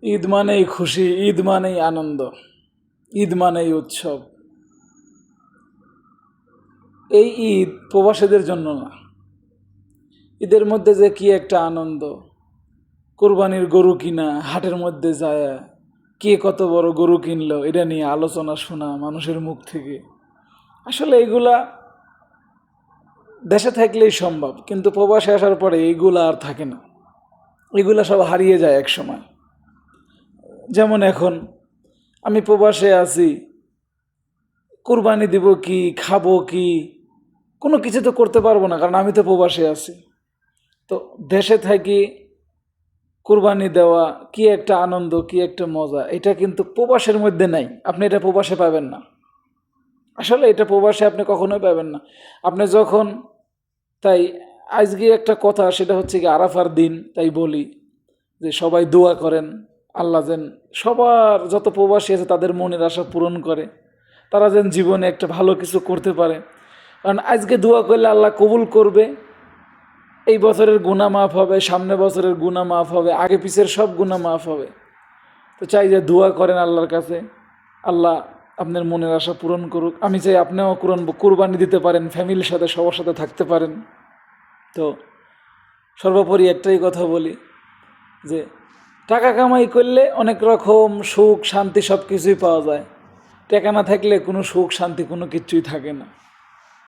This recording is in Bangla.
ঈদ মানেই খুশি, ঈদ মানেই আনন্দ, ঈদ মানেই উৎসব। এই ঈদ প্রবাসীদের জন্য না। ঈদের মধ্যে যে কি একটা আনন্দ, কোরবানির গরু কিনা, হাটের মধ্যে যায় কে কত বড় গরু কিনলো এটা নিয়ে আলোচনা শোনা মানুষের মুখ থেকে। আসলে এইগুলা দেশে থাকলেই সম্ভব, কিন্তু প্রবাসে আসার পরে এইগুলা আর থাকে না, এগুলা সব হারিয়ে যায় এক সময়। যেমন এখন আমি প্রবাসে আছি, কুরবানি দিব কি, খাবো কি, কোনো কিছু তো করতে পারবো না, কারণ আমি তো প্রবাসে আছি। তো দেশে থাকি কুরবানি দেওয়া কি একটা আনন্দ, কি একটা মজা, এটা কিন্তু প্রবাসের মধ্যে নাই। আপনি এটা প্রবাসে পাবেন না। আসলে এটা প্রবাসে আপনি কখনোই পাবেন না। আপনি যখন, তাই আজকে একটা কথা, সেটা হচ্ছে কি আরাফার দিন, তাই বলি যে সবাই দোয়া করেন আল্লাহ যেন সবার যত প্রবাসী আছে তাদের মনের আশা পূরণ করে, তারা যেন জীবনে একটা ভালো কিছু করতে পারে। কারণ আজকে দোয়া করলে আল্লাহ কবুল করবে, এই বছরের গুনাহ মাফ হবে, সামনে বছরের গুনাহ মাফ হবে, আগে পিছের সব গুনাহ মাফ হবে। তো চাই যে দোয়া করেন আল্লাহর কাছে, আল্লাহ আপনার মনের আশা পূরণ করুক। আমি চাই আপনিও কুরবানি দিতে পারেন, ফ্যামিলির সাথে সবার সাথে থাকতে পারেন। তো সর্বোপরি একটাই কথা বলি যে টাকা কামাই করলে অনেক রকম সুখ শান্তি সব কিছুই পাওয়া যায়, টাকা না থাকলে কোনো সুখ শান্তি কোনো কিছুই থাকে না।